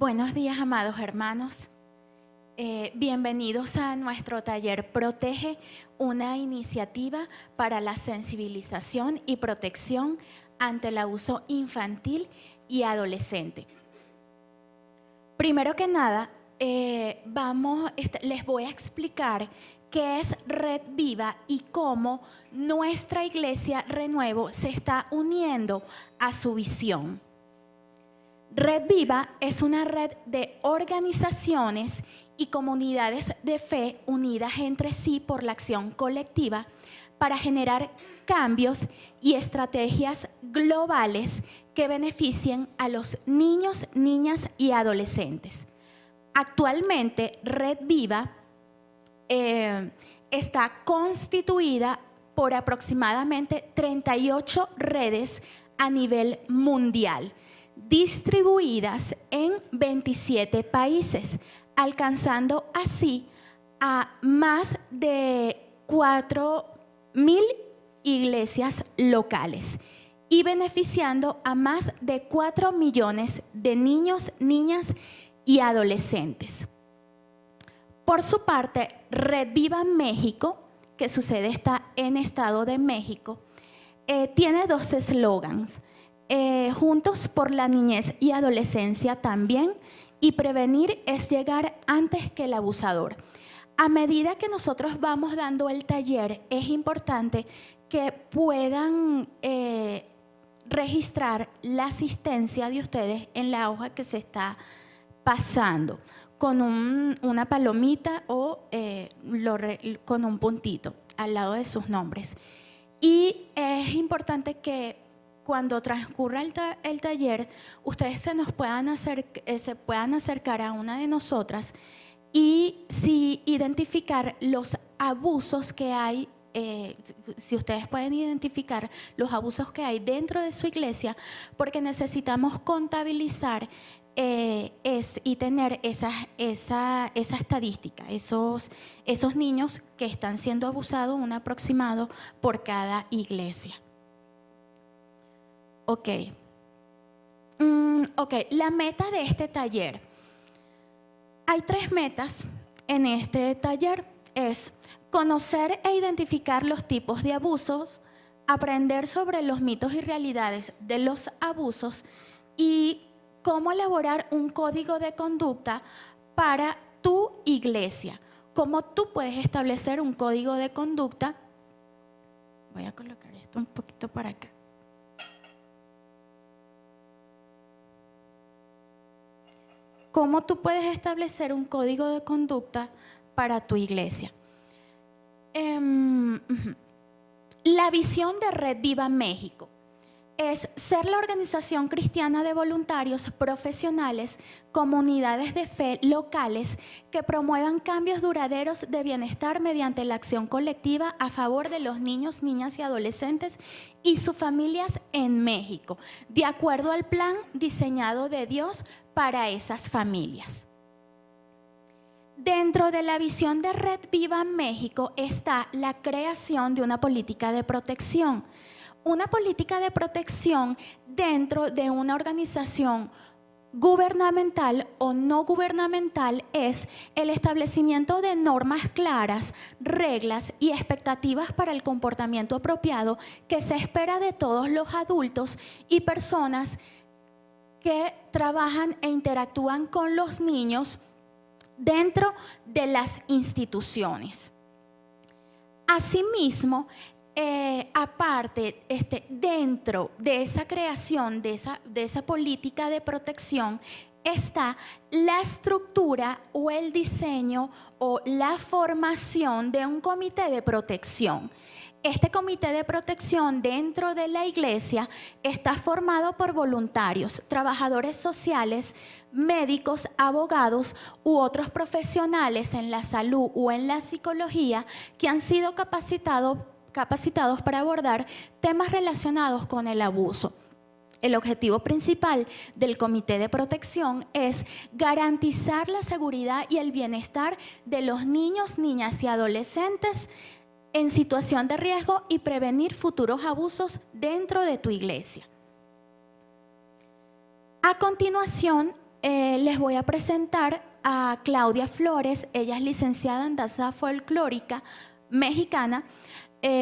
Buenos días, amados hermanos. Bienvenidos a nuestro taller Protege, una iniciativa para la sensibilización y protección ante el abuso infantil y adolescente. Primero que nada, les voy a explicar qué es Red Viva y cómo nuestra Iglesia Renuevo se está uniendo a su visión. Red Viva es una red de organizaciones y comunidades de fe unidas entre sí por la acción colectiva para generar cambios y estrategias globales que beneficien a los niños, niñas y adolescentes. Actualmente, Red Viva está constituida por aproximadamente 38 redes a nivel mundial, distribuidas en 27 países, alcanzando así a más de 4.000 iglesias locales y beneficiando a más de 4 millones de niños, niñas y adolescentes. Por su parte, Red Viva México, que su sede está en Estado de México, tiene dos eslogans. Juntos por la niñez y adolescencia también, y prevenir es llegar antes que el abusador. A medida que nosotros vamos dando el taller, es importante que puedan registrar la asistencia de ustedes en la hoja que se está pasando, con una palomita o con un puntito al lado de sus nombres. Y es importante que cuando transcurra el taller, ustedes se puedan acercar a una de nosotras y identificar los abusos que hay, si ustedes pueden identificar los abusos que hay dentro de su iglesia, porque necesitamos contabilizar y tener esa estadística, esos niños que están siendo abusados, un aproximado por cada iglesia. Ok, la meta de este taller. Hay 3 metas en este taller. Es conocer e identificar los tipos de abusos, aprender sobre los mitos y realidades de los abusos y cómo elaborar un código de conducta para tu iglesia. Cómo tú puedes establecer un código de conducta. Voy a colocar esto un poquito para acá. ¿Cómo tú puedes establecer un código de conducta para tu iglesia? La visión de Red Viva México es ser la organización cristiana de voluntarios profesionales, comunidades de fe locales que promuevan cambios duraderos de bienestar mediante la acción colectiva a favor de los niños, niñas y adolescentes y sus familias en México, de acuerdo al plan diseñado de Dios para esas familias. Dentro de la visión de Red Viva México está la creación de una política de protección. Una política de protección dentro de una organización gubernamental o no gubernamental es el establecimiento de normas claras, reglas y expectativas para el comportamiento apropiado que se espera de todos los adultos y personas que trabajan e interactúan con los niños dentro de las instituciones. Asimismo, aparte, dentro de esa creación, de esa política de protección, está la estructura o el diseño o la formación de un comité de protección. Este comité de protección dentro de la iglesia está formado por voluntarios, trabajadores sociales, médicos, abogados u otros profesionales en la salud o en la psicología que han sido capacitados para abordar temas relacionados con el abuso. El objetivo principal del Comité de Protección es garantizar la seguridad y el bienestar de los niños, niñas y adolescentes en situación de riesgo y prevenir futuros abusos dentro de tu iglesia. A continuación, les voy a presentar a Claudia Flores. Ella es licenciada en danza folclórica mexicana,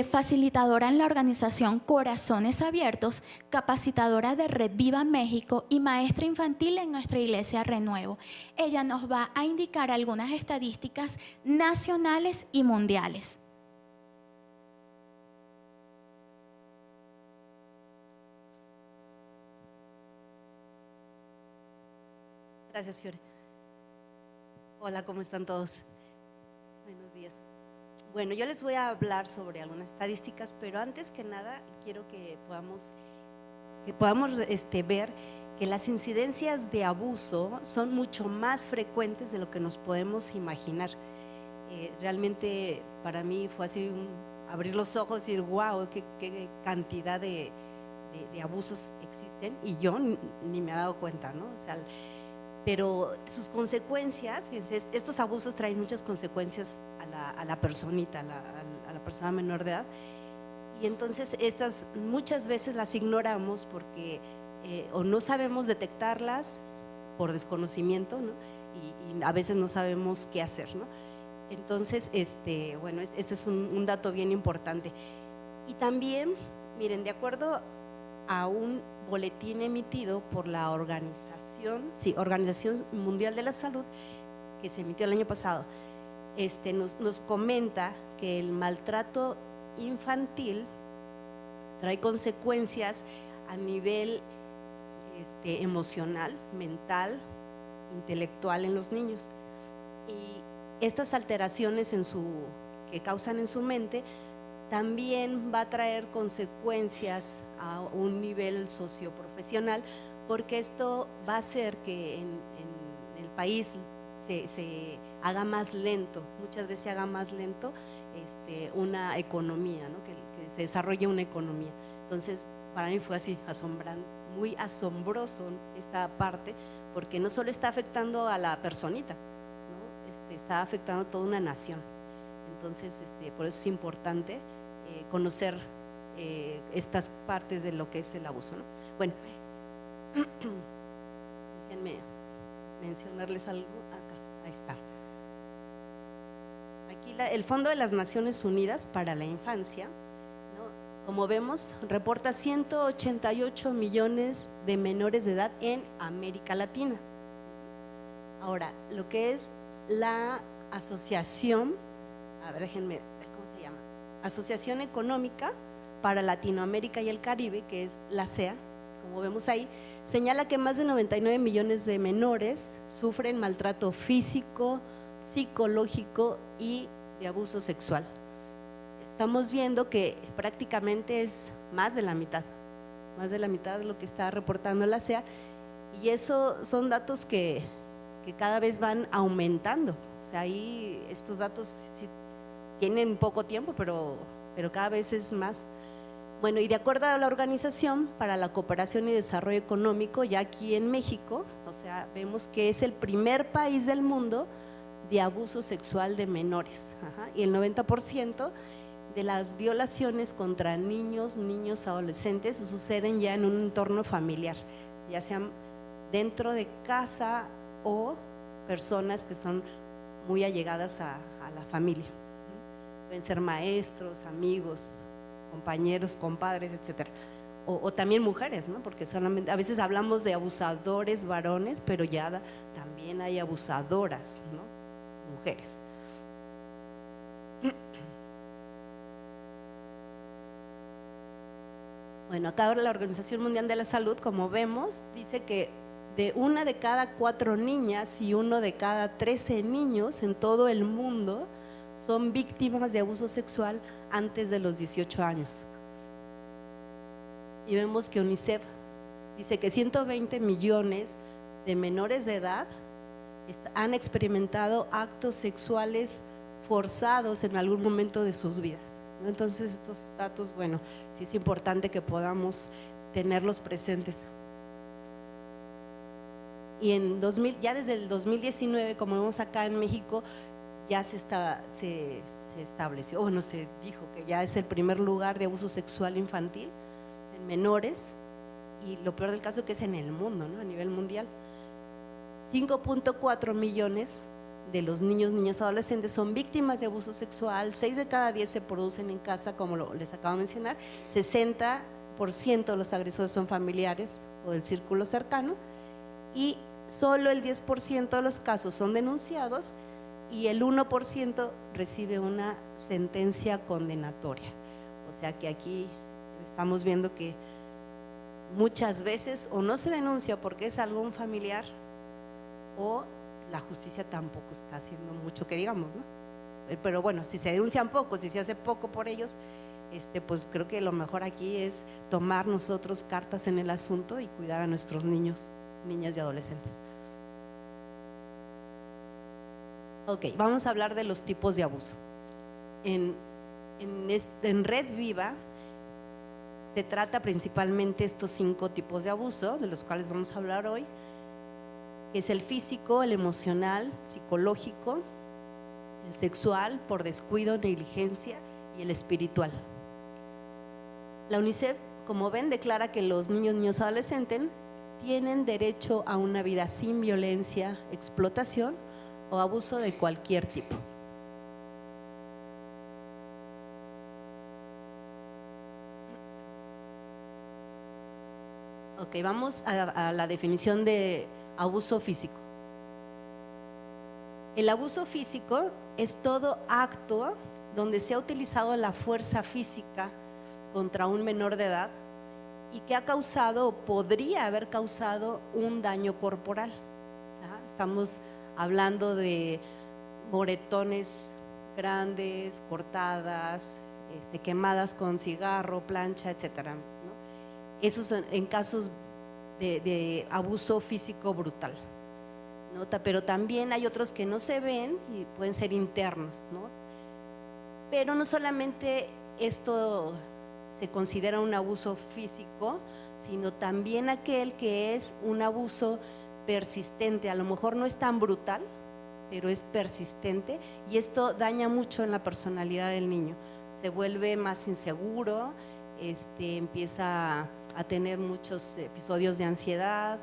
facilitadora en la organización Corazones Abiertos, capacitadora de Red Viva México y maestra infantil en nuestra iglesia Renuevo. Ella nos va a indicar algunas estadísticas nacionales y mundiales. Gracias, Fiore. Hola, ¿cómo están todos? Buenos días. Bueno, yo les voy a hablar sobre algunas estadísticas, pero antes que nada quiero que podamos ver que las incidencias de abuso son mucho más frecuentes de lo que nos podemos imaginar. Realmente para mí fue así abrir los ojos y decir, wow, qué cantidad de abusos existen, y yo ni me he dado cuenta, ¿no? O sea, pero sus consecuencias, fíjense, estos abusos traen muchas consecuencias a la personita, a la persona menor de edad, y entonces estas muchas veces las ignoramos porque o no sabemos detectarlas por desconocimiento, ¿no? Y a veces no sabemos qué hacer, ¿no? Entonces, bueno, este es un dato bien importante. Y también, miren, de acuerdo a un boletín emitido por la Organización Mundial de la Salud, que se emitió el año pasado, nos comenta que el maltrato infantil trae consecuencias a nivel emocional, mental, intelectual en los niños, y estas alteraciones que causan en su mente también va a traer consecuencias a un nivel socioprofesional, porque esto va a hacer que en el país se haga más lento, muchas veces se haga más lento una economía, ¿no? que se desarrolle una economía. Entonces, para mí fue así, muy asombroso esta parte, porque no solo está afectando a la personita, ¿no? Está afectando a toda una nación. Entonces, por eso es importante conocer estas partes de lo que es el abuso, ¿no? Bueno, déjenme mencionarles algo acá, ahí está. Aquí el Fondo de las Naciones Unidas para la Infancia, ¿no? Como vemos, reporta 188 millones de menores de edad en América Latina. Ahora, lo que es la asociación, a ver, déjenme ver cómo se llama, Asociación Económica para Latinoamérica y el Caribe, que es la ASEA, como vemos ahí, señala que más de 99 millones de menores sufren maltrato físico, psicológico y de abuso sexual. Estamos viendo que prácticamente es más de la mitad de lo que está reportando la ASEA, y eso son datos que cada vez van aumentando. O sea, ahí estos datos sí tienen poco tiempo, pero cada vez es más. Bueno, y de acuerdo a la Organización para la Cooperación y Desarrollo Económico, ya aquí en México, o sea, vemos que es el primer país del mundo de abuso sexual de menores. Y el 90% de las violaciones contra niños, adolescentes suceden ya en un entorno familiar, ya sean dentro de casa o personas que son muy allegadas a la familia. Pueden ser maestros, amigos, compañeros, compadres, etcétera, o también mujeres, ¿no? Porque solamente a veces hablamos de abusadores varones, pero ya también hay abusadoras, ¿no? Mujeres. Bueno, acá la Organización Mundial de la Salud, como vemos, dice que de 1 de cada 4 niñas y 1 de cada 13 niños en todo el mundo son víctimas de abuso sexual antes de los 18 años. Y vemos que UNICEF dice que 120 millones de menores de edad han experimentado actos sexuales forzados en algún momento de sus vidas. Entonces, estos datos, bueno, sí es importante que podamos tenerlos presentes. Y ya desde el 2019, como vemos acá en México, ya se estableció, bueno, se dijo que ya es el primer lugar de abuso sexual infantil en menores, y lo peor del caso que es en el mundo, ¿no? A nivel mundial. 5.4 millones de los niños, niñas, adolescentes son víctimas de abuso sexual, 6 de cada 10 se producen en casa, como les acabo de mencionar, 60% de los agresores son familiares o del círculo cercano, y solo el 10% de los casos son denunciados y el 1% recibe una sentencia condenatoria. O sea que aquí estamos viendo que muchas veces o no se denuncia porque es algún familiar, o la justicia tampoco está haciendo mucho que digamos, ¿no? Pero bueno, si se denuncian poco, si se hace poco por ellos, pues creo que lo mejor aquí es tomar nosotros cartas en el asunto y cuidar a nuestros niños, niñas y adolescentes. Ok, vamos a hablar de los tipos de abuso. En Red Viva se trata principalmente estos 5 tipos de abuso, de los cuales vamos a hablar hoy, que es el físico, el emocional, psicológico, el sexual, por descuido, negligencia, y el espiritual. La UNICEF, como ven, declara que los niños, niñas y adolescentes tienen derecho a una vida sin violencia, explotación o abuso de cualquier tipo. Ok, vamos a la definición de abuso físico. El abuso físico es todo acto donde se ha utilizado la fuerza física contra un menor de edad y que ha causado o podría haber causado un daño corporal. Estamos hablando de moretones grandes, cortadas, quemadas con cigarro, plancha, etcétera, ¿no? Eso son en casos de abuso físico brutal, ¿no? Pero también hay otros que no se ven y pueden ser internos, ¿no? Pero no solamente esto se considera un abuso físico, sino también aquel que es un abuso persistente. A lo mejor no es tan brutal, pero es persistente, y esto daña mucho en la personalidad del niño. Se vuelve más inseguro, empieza a tener muchos episodios de ansiedad,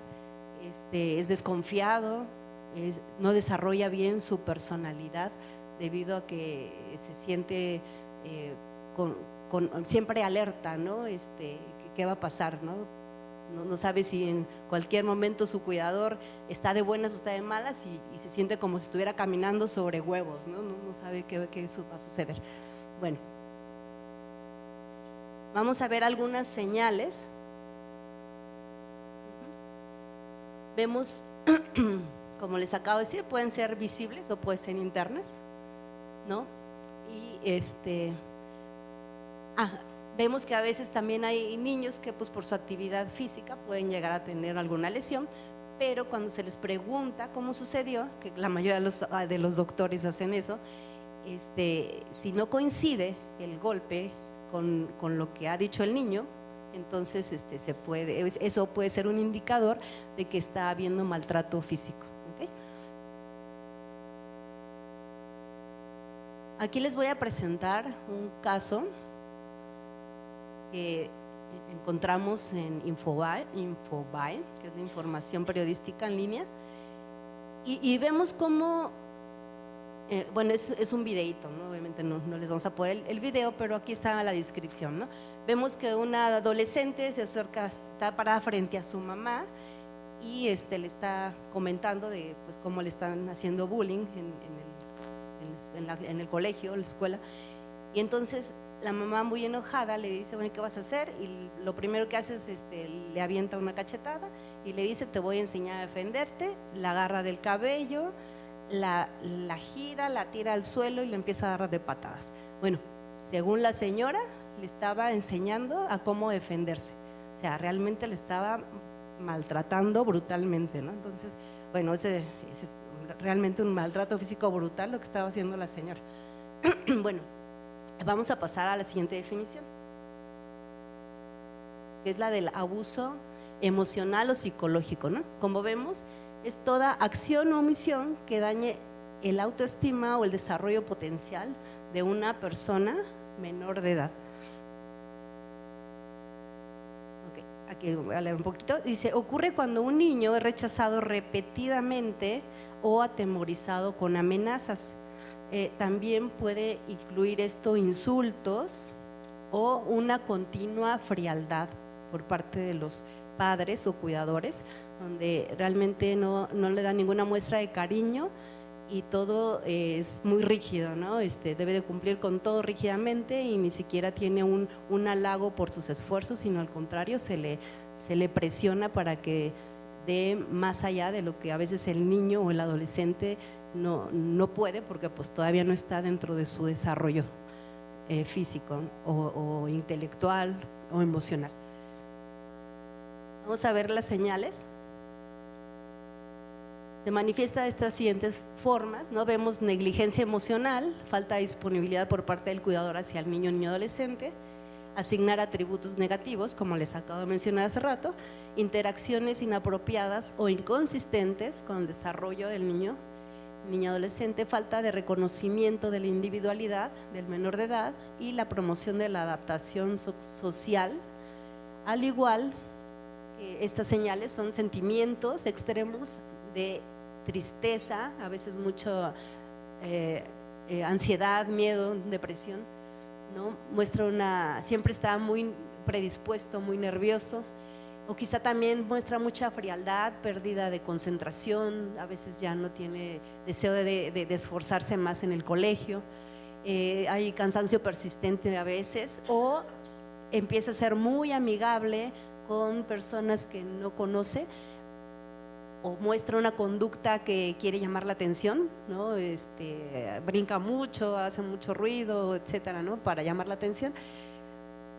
es desconfiado, no desarrolla bien su personalidad debido a que se siente siempre alerta, ¿no? ¿Qué va a pasar, ¿no? No sabe si en cualquier momento su cuidador está de buenas o está de malas, y se siente como si estuviera caminando sobre huevos, ¿no? No sabe qué va a suceder. Bueno, vamos a ver algunas señales. Vemos, como les acabo de decir, pueden ser visibles o pueden ser internas, ¿no? Y vemos que a veces también hay niños que pues por su actividad física pueden llegar a tener alguna lesión, pero cuando se les pregunta cómo sucedió, que la mayoría de los doctores hacen eso, si no coincide el golpe con lo que ha dicho el niño, entonces eso puede ser un indicador de que está habiendo maltrato físico. ¿Okay? Aquí les voy a presentar un caso que encontramos en Infobae, que es la información periodística en línea, y vemos cómo, bueno, es un videíto, ¿no? Obviamente no les vamos a poner el video, pero aquí está la descripción, ¿no? Vemos que una adolescente se acerca, está parada frente a su mamá y le está comentando de pues cómo le están haciendo bullying en el colegio, en la escuela, y entonces la mamá, muy enojada, le dice, bueno, ¿qué vas a hacer? Y lo primero que hace es le avienta una cachetada y le dice, te voy a enseñar a defenderte. La agarra del cabello, la gira, la tira al suelo y le empieza a agarrar de patadas. Bueno, según la señora, le estaba enseñando a cómo defenderse. O sea, realmente le estaba maltratando brutalmente, ¿no? Entonces, bueno, ese es realmente un maltrato físico brutal lo que estaba haciendo la señora. Bueno, vamos a pasar a la siguiente definición, que es la del abuso emocional o psicológico, ¿no? Como vemos, es toda acción o omisión que dañe el autoestima o el desarrollo potencial de una persona menor de edad. Okay. aquí voy a leer un poquito, dice, ocurre cuando un niño es rechazado repetidamente o atemorizado con amenazas. También puede incluir esto insultos o una continua frialdad por parte de los padres o cuidadores, donde realmente no le dan ninguna muestra de cariño y todo es muy rígido, ¿no? Debe de cumplir con todo rígidamente y ni siquiera tiene un halago por sus esfuerzos, sino al contrario, se le presiona para que dé más allá de lo que a veces el niño o el adolescente no puede, porque pues todavía no está dentro de su desarrollo físico o intelectual o emocional. Vamos a ver las señales. Se manifiesta de estas siguientes formas, ¿no? Vemos negligencia emocional, falta de disponibilidad por parte del cuidador hacia el niño o niño adolescente, asignar atributos negativos, como les acabo de mencionar hace rato, interacciones inapropiadas o inconsistentes con el desarrollo del niño adolescente, falta de reconocimiento de la individualidad del menor de edad y la promoción de la adaptación social. Al igual que estas señales son sentimientos extremos de tristeza, a veces mucho ansiedad, miedo, depresión, ¿no? Muestra siempre está muy predispuesto, muy nervioso, o quizá también muestra mucha frialdad, pérdida de concentración, a veces ya no tiene deseo de esforzarse más en el colegio, hay cansancio persistente a veces, o empieza a ser muy amigable con personas que no conoce, o muestra una conducta que quiere llamar la atención, ¿no? Brinca mucho, hace mucho ruido, etcétera, ¿no? Para llamar la atención,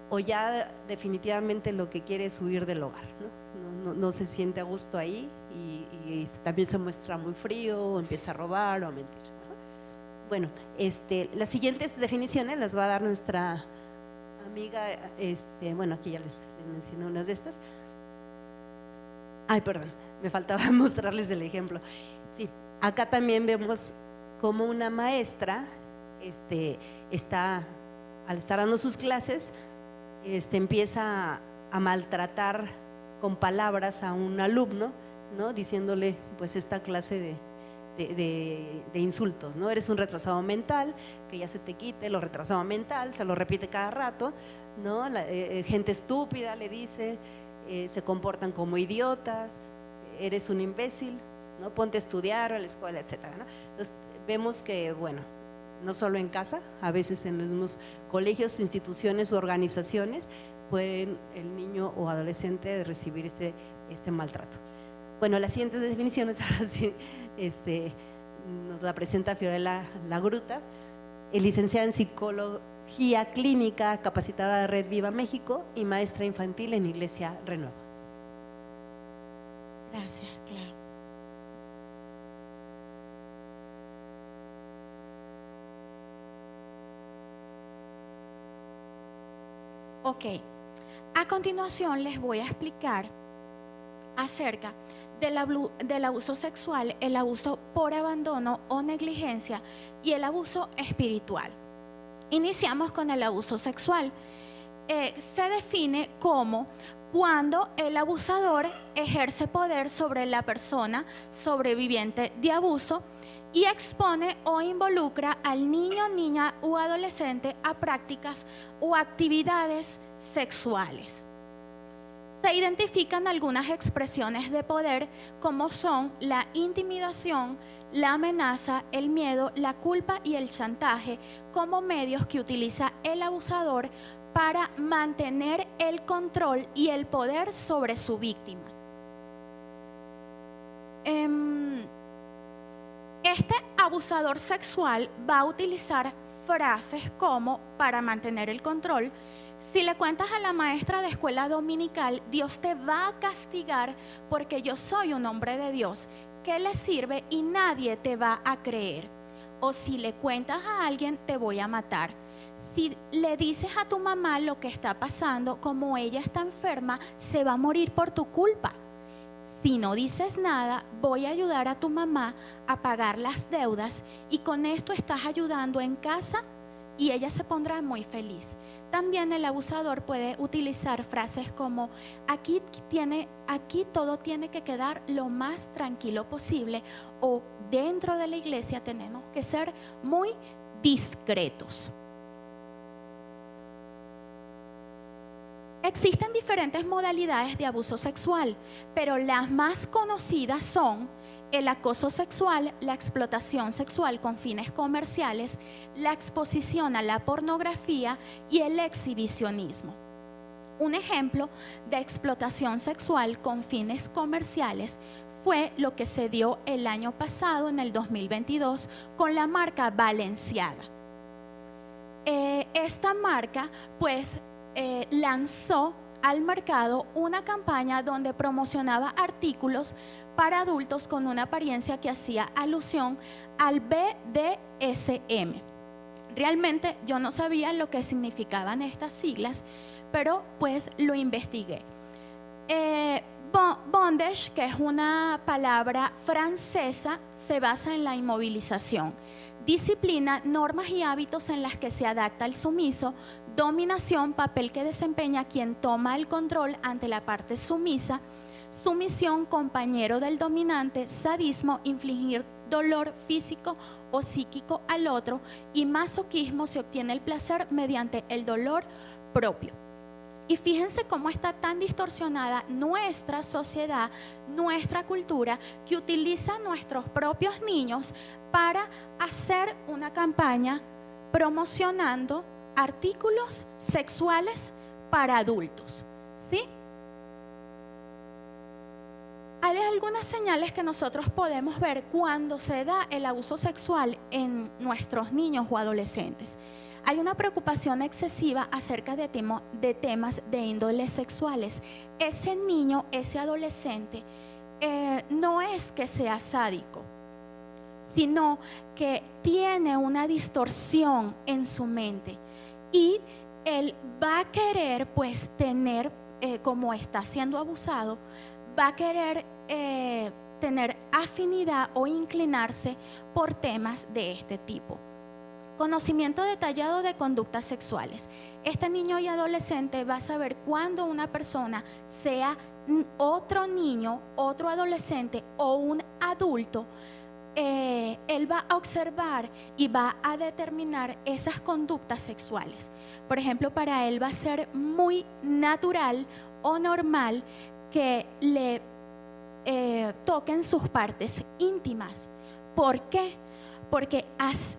o ya definitivamente lo que quiere es huir del hogar, ¿no? No se siente a gusto ahí y también se muestra muy frío, o empieza a robar o a mentir. Bueno, las siguientes definiciones las va a dar nuestra amiga, bueno, aquí ya les mencioné unas de estas. Ay, perdón, me faltaba mostrarles el ejemplo. Sí, acá también vemos cómo una maestra al estar dando sus clases, empieza a maltratar con palabras a un alumno, ¿no? Diciéndole pues esta clase de insultos, ¿no? Eres un retrasado mental, que ya se te quite lo retrasado mental, se lo repite cada rato, ¿no? Gente estúpida le dice, se comportan como idiotas, eres un imbécil, ¿no? Ponte a estudiar a la escuela, etcétera, ¿no? Entonces vemos que, bueno, no solo en casa, a veces en los mismos colegios, instituciones u organizaciones pueden el niño o adolescente recibir este maltrato. Bueno, las siguientes definiciones ahora sí nos la presenta Fiorella Lagruta, licenciada en Psicología Clínica, capacitada de Red Viva México y maestra infantil en Iglesia Renueva. Gracias, claro. Ok, a continuación les voy a explicar acerca del abuso sexual, el abuso por abandono o negligencia y el abuso espiritual. Iniciamos con el abuso sexual. Se define como cuando el abusador ejerce poder sobre la persona sobreviviente de abuso y expone o involucra al niño, niña o adolescente a prácticas o actividades sexuales. Se identifican algunas expresiones de poder como son la intimidación, la amenaza, el miedo, la culpa y el chantaje como medios que utiliza el abusador para mantener el control y el poder sobre su víctima. Este abusador sexual va a utilizar frases como para mantener el control. Si le cuentas a la maestra de escuela dominical, Dios te va a castigar porque yo soy un hombre de Dios, ¿qué le sirve? Y nadie te va a creer. O si le cuentas a alguien, te voy a matar. Si le dices a tu mamá lo que está pasando, como ella está enferma, se va a morir por tu culpa. Si no dices nada, voy a ayudar a tu mamá a pagar las deudas y con esto estás ayudando en casa y ella se pondrá muy feliz. También el abusador puede utilizar frases como aquí todo tiene que quedar lo más tranquilo posible, o dentro de la iglesia tenemos que ser muy discretos. Existen diferentes modalidades de abuso sexual, pero las más conocidas son el acoso sexual, la explotación sexual con fines comerciales, la exposición a la pornografía y el exhibicionismo. Un ejemplo de explotación sexual con fines comerciales fue lo que se dio el año pasado, en el 2022, con la marca Balenciaga. Esta marca lanzó al mercado una campaña donde promocionaba artículos para adultos con una apariencia que hacía alusión al BDSM. Realmente yo no sabía lo que significaban estas siglas, pero pues lo investigué. Bondage, que es una palabra francesa, se basa en la inmovilización. Disciplina, normas y hábitos en las que se adapta el sumiso. Dominación, papel que desempeña quien toma el control ante la parte sumisa. Sumisión, compañero del dominante. Sadismo, infligir dolor físico o psíquico al otro. Y masoquismo, se obtiene el placer mediante el dolor propio. Y fíjense cómo está tan distorsionada nuestra sociedad, nuestra cultura, que utiliza a nuestros propios niños para hacer una campaña promocionando artículos sexuales para adultos, ¿sí? Hay algunas señales que nosotros podemos ver cuando se da el abuso sexual en nuestros niños o adolescentes. Hay una preocupación excesiva acerca de temas de índole sexuales. Ese niño, ese adolescente, no es que sea sádico, sino que tiene una distorsión en su mente, y él va a querer pues tener, como está siendo abusado, va a querer tener afinidad o inclinarse por temas de este tipo. Conocimiento detallado de conductas sexuales. Este niño y adolescente va a saber cuando una persona, sea otro niño, otro adolescente o un adulto, él va a observar y va a determinar esas conductas sexuales. Por ejemplo, para él va a ser muy natural o normal que le toquen sus partes íntimas. ¿Por qué? Porque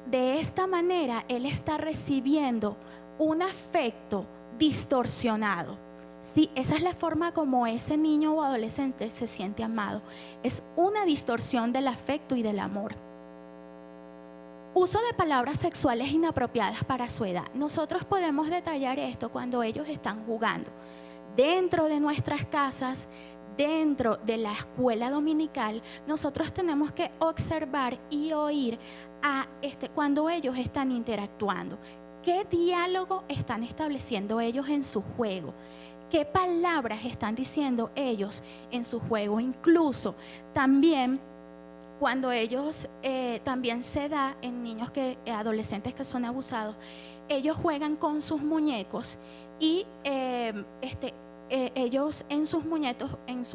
de esta manera él está recibiendo un afecto distorsionado. Sí, esa es la forma como ese niño o adolescente se siente amado. Es una distorsión del afecto y del amor. Uso de palabras sexuales inapropiadas para su edad. Nosotros podemos detallar esto cuando ellos están jugando dentro de nuestras casas, dentro de la escuela dominical. Nosotros tenemos que observar y oír cuando ellos están interactuando. ¿Qué diálogo están estableciendo ellos en su juego? ¿Qué palabras están diciendo ellos en su juego? Incluso también cuando ellos, también se da en niños adolescentes que son abusados, ellos juegan con sus muñecos y ellos en sus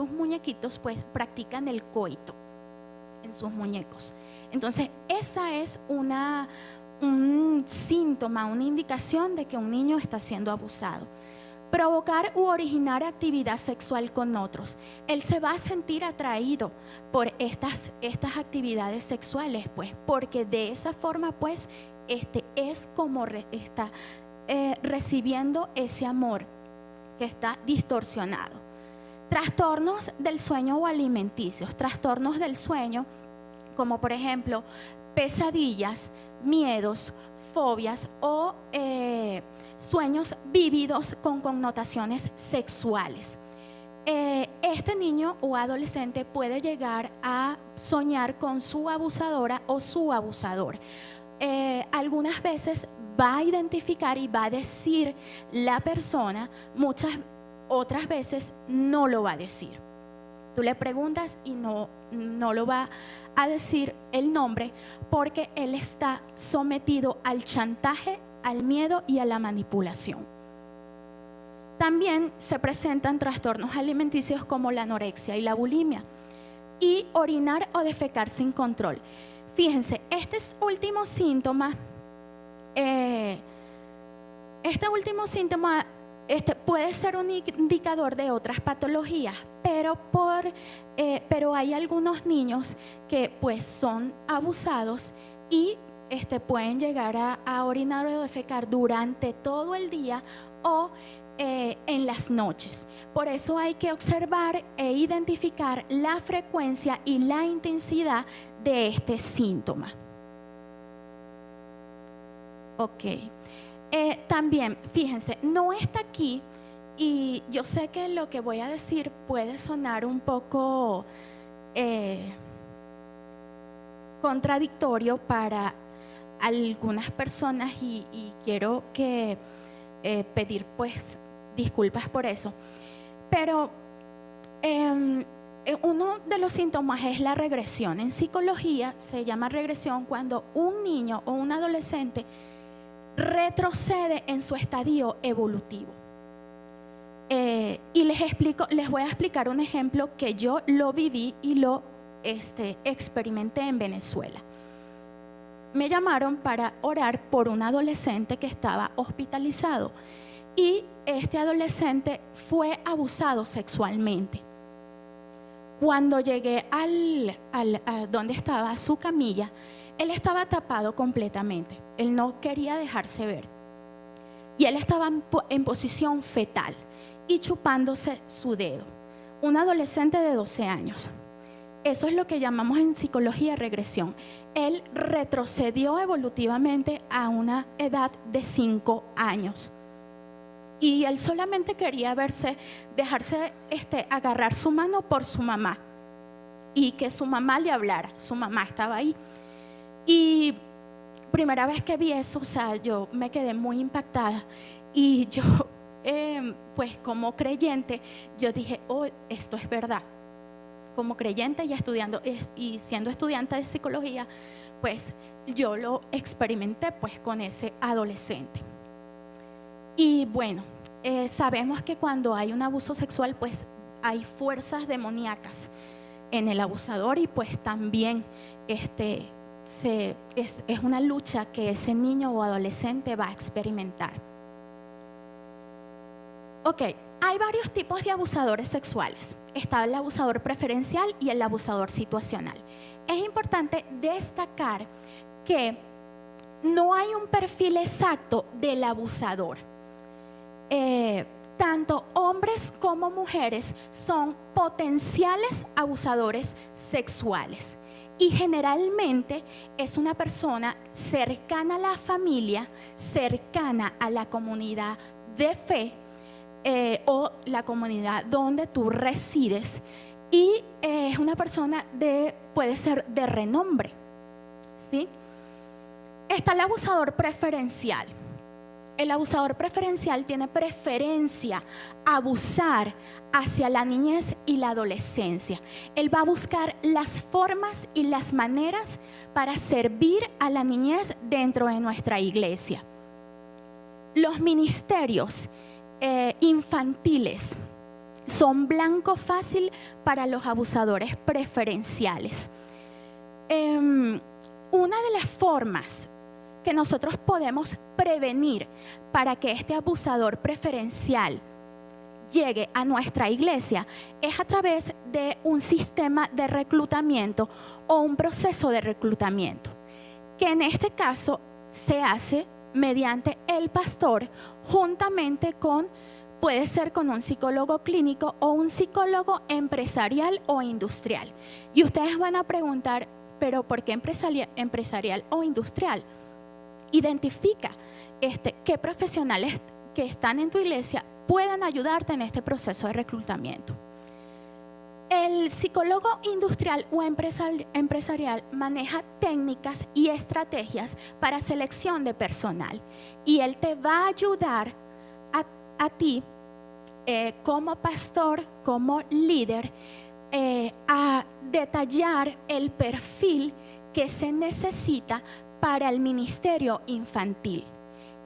muñequitos pues practican el coito en sus muñecos. Entonces esa es un síntoma, una indicación de que un niño está siendo abusado. Provocar u originar actividad sexual con otros. Él se va a sentir atraído por estas actividades sexuales, pues, porque de esa forma pues es como está recibiendo ese amor que está distorsionado. Trastornos del sueño o alimenticios. Trastornos del sueño, como por ejemplo pesadillas, miedos, fobias o sueños vívidos con connotaciones sexuales. Este niño o adolescente puede llegar a soñar con su abusadora o su abusador. Algunas veces va a identificar y va a decir la persona, muchas otras veces no lo va a decir. Tú le preguntas y no lo va a decir el nombre, porque él está sometido al chantaje, al miedo y a la manipulación. También se presentan trastornos alimenticios como la anorexia y la bulimia y orinar o defecar sin control. Fíjense, este último síntoma puede ser un indicador de otras patologías, pero hay algunos niños que pues son abusados y pueden llegar a orinar o defecar durante todo el día o en las noches. Por eso hay que observar e identificar la frecuencia y la intensidad de este síntoma. Ok. También, fíjense, no está aquí y yo sé que lo que voy a decir puede sonar un poco contradictorio para algunas personas y quiero que pedir pues disculpas por eso, pero uno de los síntomas es la regresión. En psicología se llama regresión cuando un niño o un adolescente retrocede en su estadio evolutivo. Y les voy a explicar un ejemplo que yo lo viví y lo experimenté en Venezuela. Me llamaron para orar por un adolescente que estaba hospitalizado y este adolescente fue abusado sexualmente. Cuando llegué a donde estaba su camilla, él estaba tapado completamente. Él no quería dejarse ver. Y él estaba en posición fetal y chupándose su dedo. Un adolescente de 12 años. Eso es lo que llamamos en psicología regresión. Él retrocedió evolutivamente a una edad de 5 años. Y él solamente quería dejarse agarrar su mano por su mamá. Y que su mamá le hablara. Su mamá estaba ahí. Y primera vez que vi eso, o sea, yo me quedé muy impactada. Y yo, pues como creyente, yo dije, oh, esto es verdad. Como creyente y siendo estudiante de psicología, pues yo lo experimenté pues con ese adolescente. Y bueno, sabemos que cuando hay un abuso sexual, pues hay fuerzas demoníacas en el abusador y pues también es una lucha que ese niño o adolescente va a experimentar. Ok, hay varios tipos de abusadores sexuales. Está el abusador preferencial y el abusador situacional. Es importante destacar que no hay un perfil exacto del abusador. Tanto hombres como mujeres son potenciales abusadores sexuales. Y generalmente es una persona cercana a la familia, cercana a la comunidad de fe o la comunidad donde tú resides. Y es una persona puede ser de renombre, ¿sí? Está el abusador preferencial. El abusador preferencial tiene preferencia a abusar hacia la niñez y la adolescencia. Él va a buscar las formas y las maneras para servir a la niñez dentro de nuestra iglesia. Los ministerios infantiles son blanco fácil para los abusadores preferenciales. Una de las formas que nosotros podemos prevenir para que este abusador preferencial llegue a nuestra iglesia es a través de un sistema de reclutamiento o un proceso de reclutamiento, que en este caso se hace mediante el pastor juntamente puede ser con un psicólogo clínico o un psicólogo empresarial o industrial. Y ustedes van a preguntar, ¿pero por qué empresarial o industrial? Identifica qué profesionales que están en tu iglesia puedan ayudarte en este proceso de reclutamiento. El psicólogo industrial o empresarial maneja técnicas y estrategias para selección de personal y él te va a ayudar a ti como pastor, como líder, a detallar el perfil que se necesita para el ministerio infantil.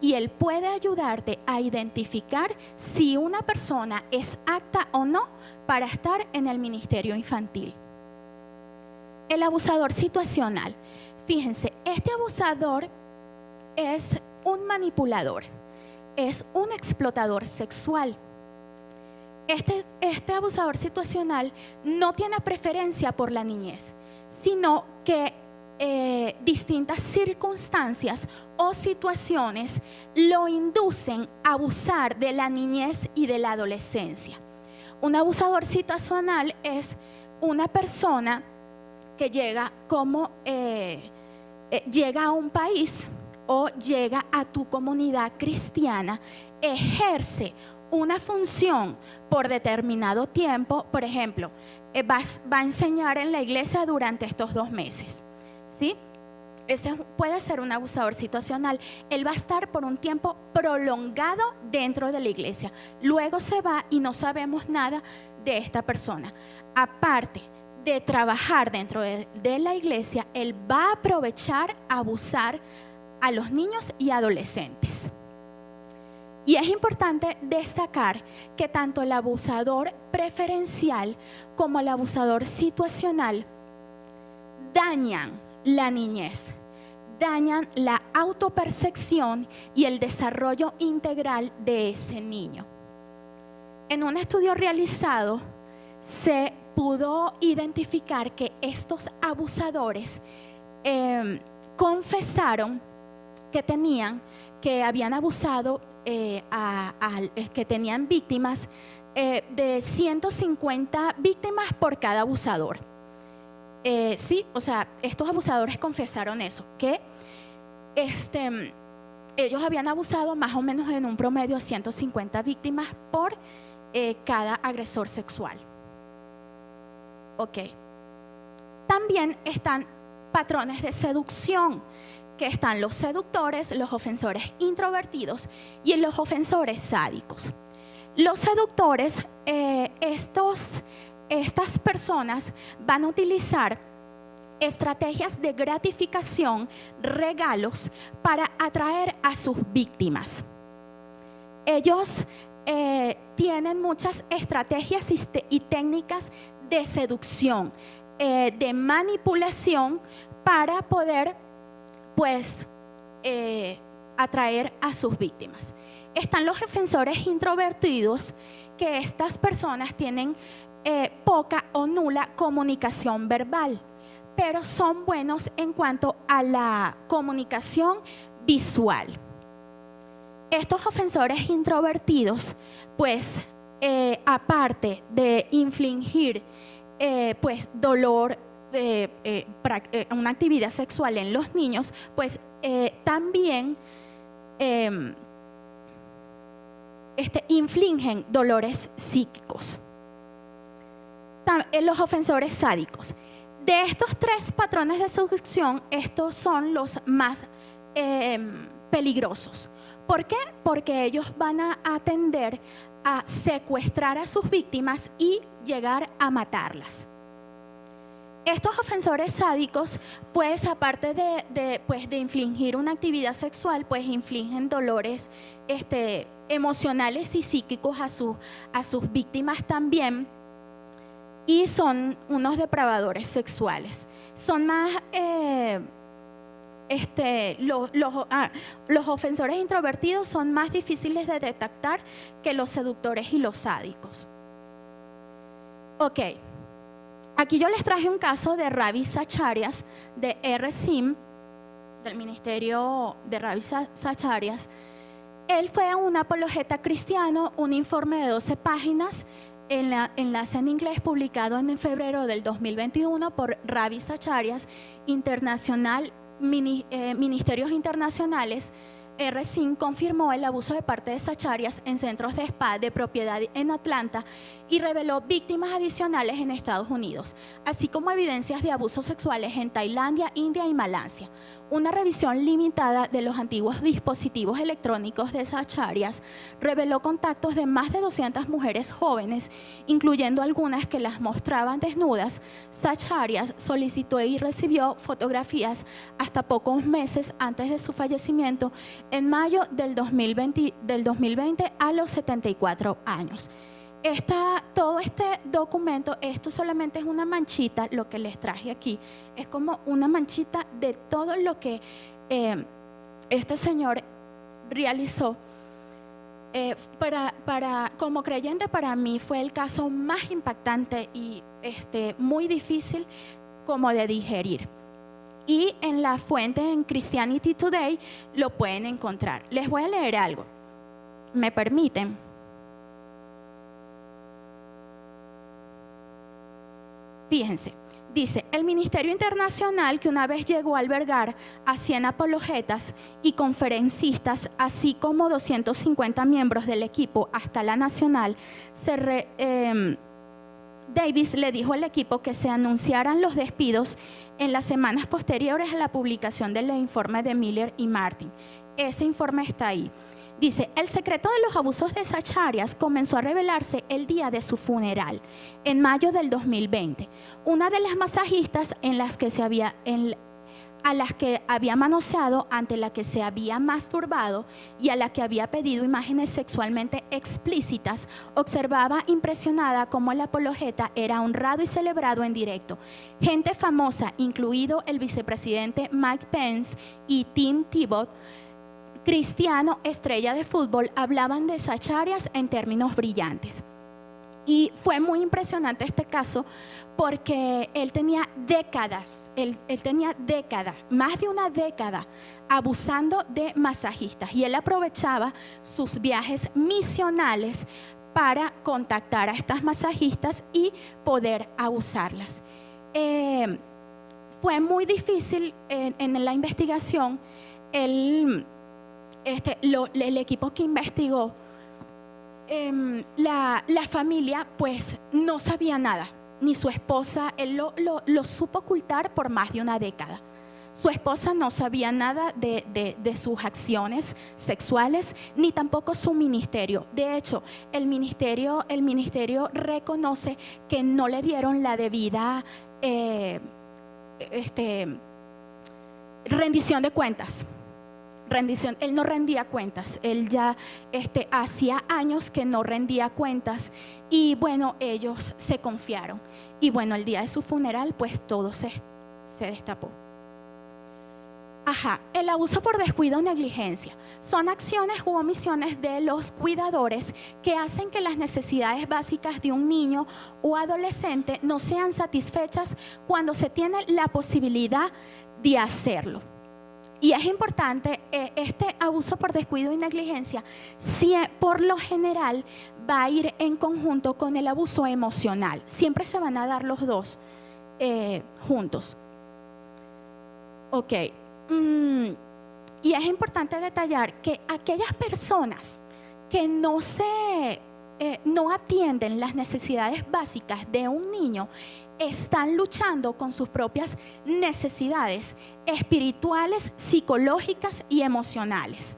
y él puede ayudarte a identificar si una persona es apta o no para estar en el ministerio infantil. El abusador situacional. Fíjense, este abusador es un manipulador, es un explotador sexual. Este abusador situacional no tiene preferencia por la niñez, sino que distintas circunstancias o situaciones lo inducen a abusar de la niñez y de la adolescencia. Un abusador situacional es una persona que llega llega a un país o llega a tu comunidad cristiana, ejerce una función por determinado tiempo. Por ejemplo, va a enseñar en la iglesia durante estos 2 meses, ¿sí? Ese puede ser un abusador situacional. Él va a estar por un tiempo prolongado dentro de la iglesia. Luego se va y no sabemos nada de esta persona. Aparte de trabajar dentro de la iglesia, él va a aprovechar a abusar a los niños y adolescentes. Y es importante destacar que tanto el abusador preferencial como el abusador situacional dañan la niñez, dañan la autopercepción y el desarrollo integral de ese niño. En un estudio realizado se pudo identificar que estos abusadores confesaron que habían abusado que tenían víctimas, de 150 víctimas por cada abusador. Sí, o sea, estos abusadores confesaron eso, que ellos habían abusado más o menos en un promedio de 150 víctimas por cada agresor sexual. Ok. También están patrones de seducción, que están los seductores, los ofensores introvertidos y los ofensores sádicos. Los seductores, estas personas van a utilizar estrategias de gratificación, regalos, para atraer a sus víctimas. Ellos tienen muchas estrategias y técnicas de seducción, de manipulación, para poder atraer a sus víctimas. Están los defensores introvertidos, que estas personas tienen poca o nula comunicación verbal, pero son buenos en cuanto a la comunicación visual. Estos ofensores introvertidos, aparte de infligir dolor, una actividad sexual en los niños, también infligen dolores psíquicos. Los ofensores sádicos. De estos 3 patrones de seducción, estos son los más peligrosos. ¿Por qué? Porque ellos van a tender a secuestrar a sus víctimas y llegar a matarlas. Estos ofensores sádicos, aparte de infligir una actividad sexual, infligen dolores emocionales y psíquicos a sus víctimas también, y son unos depravadores sexuales. Son más los ofensores introvertidos son más difíciles de detectar que los seductores y los sádicos. Ok. Aquí yo les traje un caso de Ravi Zacharias, de RCIM, del ministerio de Ravi Zacharias. Él fue un apologeta cristiano, un informe de 12 páginas, enlace en inglés, publicado en febrero del 2021 por Ravi Zacharias, Ministerios Internacionales. RCIM confirmó el abuso de parte de Zacharias en centros de spa de propiedad en Atlanta y reveló víctimas adicionales en Estados Unidos, así como evidencias de abusos sexuales en Tailandia, India y Malasia. Una revisión limitada de los antiguos dispositivos electrónicos de Zacharias reveló contactos de más de 200 mujeres jóvenes, incluyendo algunas que las mostraban desnudas. Zacharias solicitó y recibió fotografías hasta pocos meses antes de su fallecimiento en mayo del 2020 a los 74 años. Todo este documento, esto solamente es una manchita, lo que les traje aquí, es como una manchita de todo lo que este señor realizó. Como creyente, para mí fue el caso más impactante y muy difícil como de digerir. Y en la fuente, en Christianity Today, lo pueden encontrar. Les voy a leer algo. ¿Me permiten? Fíjense, dice: el Ministerio Internacional, que una vez llegó a albergar a 100 apologetas y conferencistas, así como 250 miembros del equipo a escala nacional, Davis le dijo al equipo que se anunciaran los despidos en las semanas posteriores a la publicación del informe de Miller y Martin. Ese informe está ahí. Dice: el secreto de los abusos de Zacharias comenzó a revelarse el día de su funeral, en mayo del 2020. Una de las masajistas a las que había manoseado, ante la que se había masturbado y a la que había pedido imágenes sexualmente explícitas, observaba impresionada cómo el apologeta era honrado y celebrado en directo. Gente famosa, incluido el vicepresidente Mike Pence y Tim Tebow, cristiano, estrella de fútbol, hablaban de Zacharias en términos brillantes. Y fue muy impresionante este caso porque él tenía décadas, más de una década, abusando de masajistas. Y él aprovechaba sus viajes misionales para contactar a estas masajistas y poder abusarlas. Fue muy difícil en la investigación. El equipo que investigó, la familia pues no sabía nada, ni su esposa. Él lo supo ocultar por más de una década. Su esposa no sabía nada de sus acciones sexuales, ni tampoco su ministerio. De hecho, el ministerio reconoce que no le dieron la debida rendición de cuentas. Él no rendía cuentas, él ya hacía años que no rendía cuentas, y bueno, ellos se confiaron, y bueno, el día de su funeral pues todo se destapó. El abuso por descuido o negligencia son acciones u omisiones de los cuidadores que hacen que las necesidades básicas de un niño o adolescente no sean satisfechas cuando se tiene la posibilidad de hacerlo. Y es importante, este abuso por descuido y negligencia, por lo general, va a ir en conjunto con el abuso emocional. Siempre se van a dar los dos juntos. Ok. Y es importante detallar que aquellas personas que no atienden las necesidades básicas de un niño están luchando con sus propias necesidades espirituales, psicológicas y emocionales.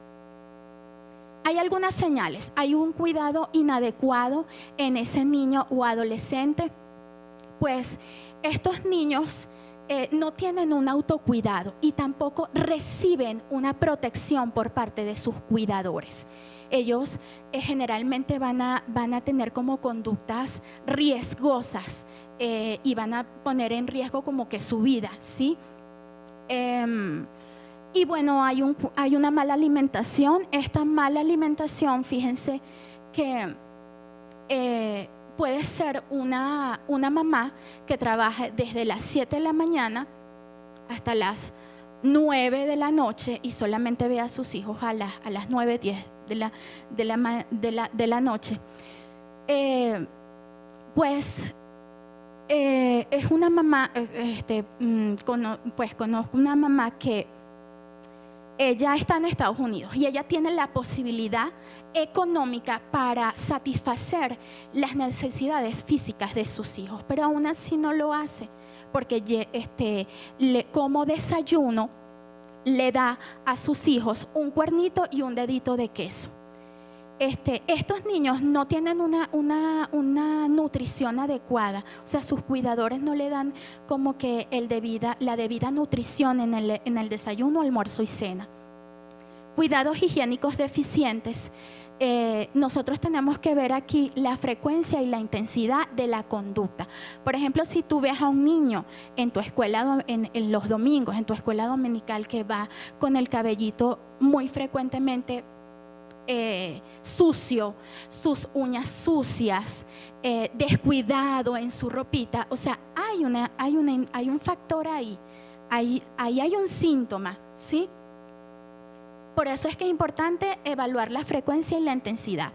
Hay algunas señales. Hay un cuidado inadecuado en ese niño o adolescente. Pues estos niños no tienen un autocuidado y tampoco reciben una protección por parte de sus cuidadores. Ellos generalmente van a tener como conductas riesgosas y van a poner en riesgo como que su vida, ¿sí? Y bueno, hay una mala alimentación. Esta mala alimentación, fíjense que puede ser una mamá que trabaje desde las 7 de la mañana hasta las 9 de la noche y solamente ve a sus hijos a las 9, 10 de la noche. Es una mamá, conozco una mamá que ella está en Estados Unidos y ella tiene la posibilidad económica para satisfacer las necesidades físicas de sus hijos, pero aún así no lo hace porque como desayuno le da a sus hijos un cuernito y un dedito de queso. Estos niños no tienen una nutrición adecuada, o sea, sus cuidadores no le dan como que la debida nutrición en el desayuno, almuerzo y cena. cuidados higiénicos deficientes, nosotros tenemos que ver aquí la frecuencia y la intensidad de la conducta. Por ejemplo, si tú ves a un niño en tu escuela, en los domingos, en tu escuela dominical, que va con el cabellito muy frecuentemente sucio, sus uñas sucias, descuidado en su ropita, o sea, hay un factor ahí hay un síntoma, ¿sí? Por eso es que es importante evaluar la frecuencia y la intensidad.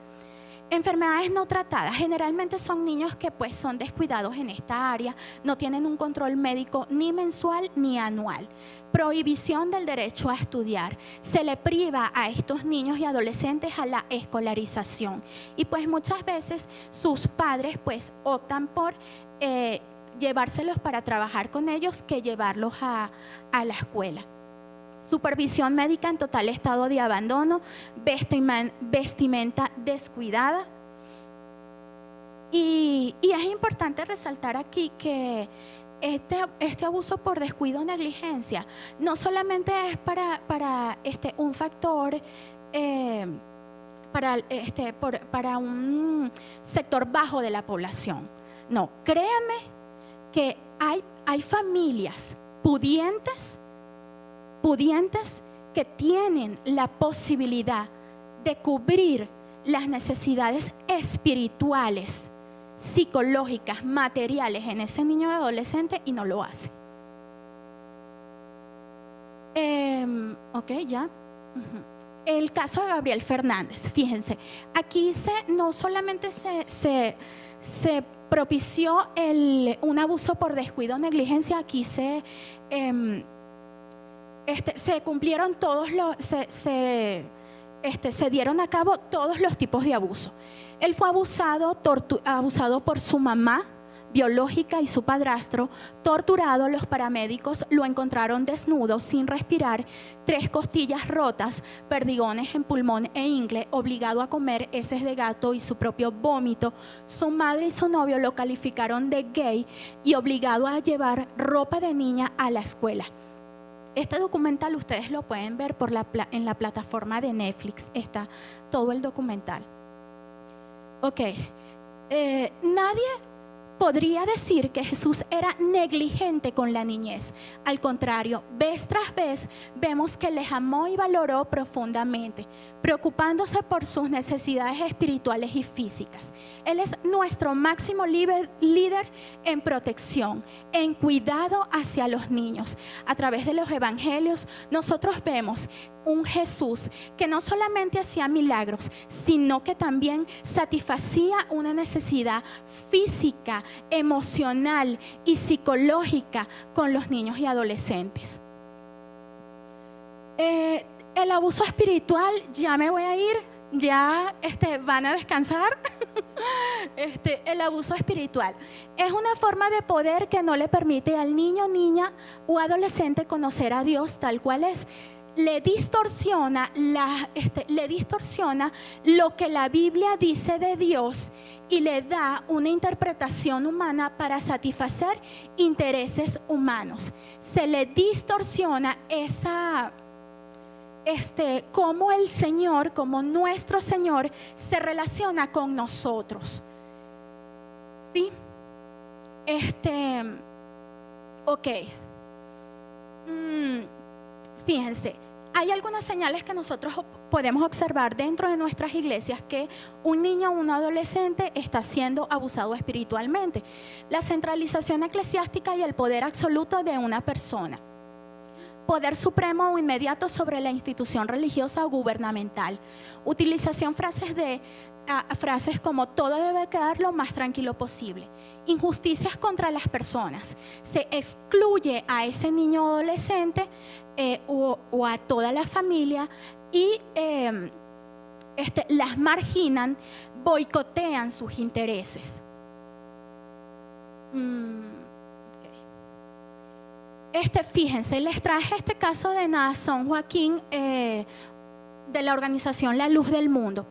Enfermedades no tratadas, generalmente son niños que pues son descuidados en esta área, no tienen un control médico ni mensual ni anual. Prohibición del derecho a estudiar, se le priva a estos niños y adolescentes a la escolarización y pues muchas veces sus padres pues optan por llevárselos para trabajar con ellos que llevarlos a la escuela. Supervisión médica en total estado de abandono, vestimenta descuidada. Y es importante resaltar aquí que este abuso por descuido o negligencia no solamente es para un factor, para un sector bajo de la población. No, créanme que hay familias pudientes que tienen la posibilidad de cubrir las necesidades espirituales, psicológicas, materiales en ese niño o adolescente y no lo hacen. Ok, ya. El caso de Gabriel Fernández, fíjense, aquí no solamente se propició un abuso por descuido o negligencia, aquí se cumplieron se dieron a cabo todos los tipos de abuso. Él fue abusado por su mamá biológica y su padrastro, torturado. Los paramédicos lo encontraron desnudo, sin respirar, 3 costillas rotas, perdigones en pulmón e ingle, obligado a comer heces de gato y su propio vómito. Su madre y su novio lo calificaron de gay y obligado a llevar ropa de niña a la escuela. Este documental ustedes lo pueden ver en la plataforma de Netflix, está todo el documental. Ok, nadie podría decir que Jesús era negligente con la niñez. Al contrario, vez tras vez vemos que les amó y valoró profundamente, preocupándose por sus necesidades espirituales y físicas. Él es nuestro máximo líder en protección, en cuidado hacia los niños. A través de los evangelios nosotros vemos un Jesús que no solamente hacía milagros, sino que también satisfacía una necesidad física, emocional y psicológica con los niños y adolescentes. El abuso espiritual, ya me voy a ir, ya van a descansar. El abuso espiritual es una forma de poder que no le permite al niño, niña o adolescente conocer a Dios tal cual es. Le distorsiona lo que la Biblia dice de Dios y le da una interpretación humana para satisfacer intereses humanos. Se le distorsiona cómo el Señor, como nuestro Señor, se relaciona con nosotros. ¿Sí? Ok. Fíjense. Hay algunas señales que nosotros podemos observar dentro de nuestras iglesias que un niño o un adolescente está siendo abusado espiritualmente. La centralización eclesiástica y el poder absoluto de una persona. Poder supremo o inmediato sobre la institución religiosa o gubernamental. Utilización frases como todo debe quedar lo más tranquilo posible. Injusticias contra las personas. Se excluye a ese niño o adolescente o a toda la familia y las marginan, boicotean sus intereses. Fíjense, les traje este caso de Naasón Joaquín de la organización La Luz del Mundo.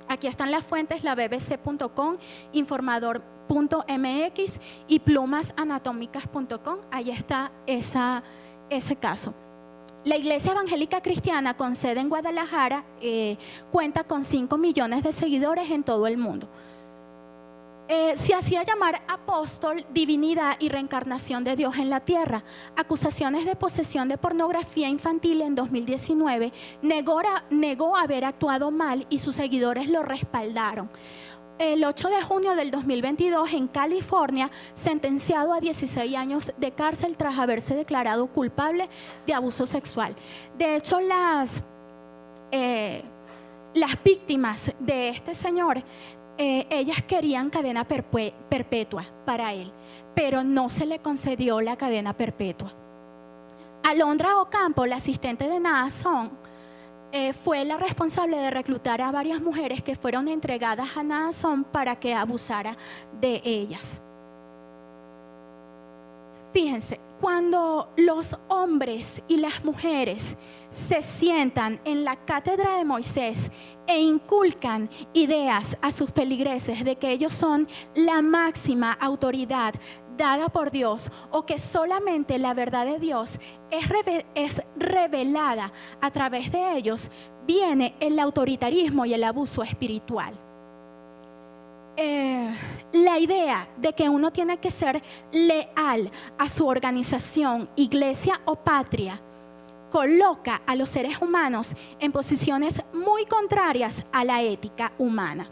Aquí están las fuentes, la bbc.com, informador.mx y plumasanatómicas.com. Ahí está ese caso. La Iglesia Evangélica Cristiana, con sede en Guadalajara, cuenta con 5 millones de seguidores en todo el mundo. Se hacía llamar apóstol, divinidad y reencarnación de Dios en la tierra. Acusaciones de posesión de pornografía infantil en 2019, negó haber actuado mal y sus seguidores lo respaldaron. El 8 de junio del 2022 en California, sentenciado a 16 años de cárcel tras haberse declarado culpable de abuso sexual. De hecho, las víctimas de este señor, ellas querían cadena perpetua para él, pero no se le concedió la cadena perpetua. Alondra Ocampo, la asistente de Naasón, fue la responsable de reclutar a varias mujeres que fueron entregadas a Naasón para que abusara de ellas. Fíjense, cuando los hombres y las mujeres se sientan en la cátedra de Moisés e inculcan ideas a sus feligreses de que ellos son la máxima autoridad dada por Dios, o que solamente la verdad de Dios es revelada a través de ellos, viene el autoritarismo y el abuso espiritual. La idea de que uno tiene que ser leal a su organización, iglesia o patria, coloca a los seres humanos en posiciones muy contrarias a la ética humana.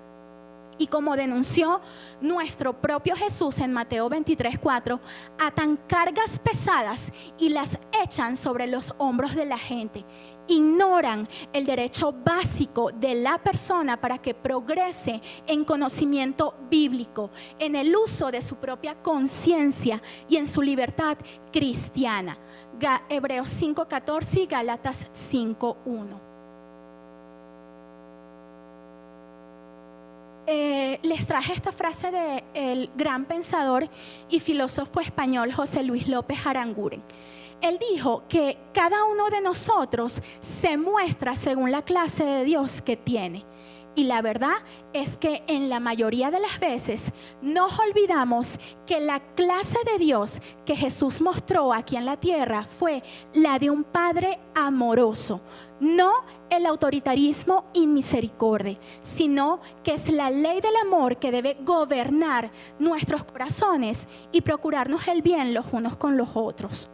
Y como denunció nuestro propio Jesús en Mateo 23:4, atan cargas pesadas y las echan sobre los hombros de la gente. Ignoran el derecho básico de la persona para que progrese en conocimiento bíblico, en el uso de su propia conciencia y en su libertad cristiana. Hebreos 5:14 y Gálatas 5:1. Les traje esta frase del gran pensador y filósofo español José Luis López Aranguren. Él dijo que cada uno de nosotros se muestra según la clase de Dios que tiene. Y la verdad es que en la mayoría de las veces nos olvidamos que la clase de Dios que Jesús mostró aquí en la tierra fue la de un Padre amoroso, no el autoritarismo y misericordia, sino que es la ley del amor que debe gobernar nuestros corazones y procurarnos el bien los unos con los otros.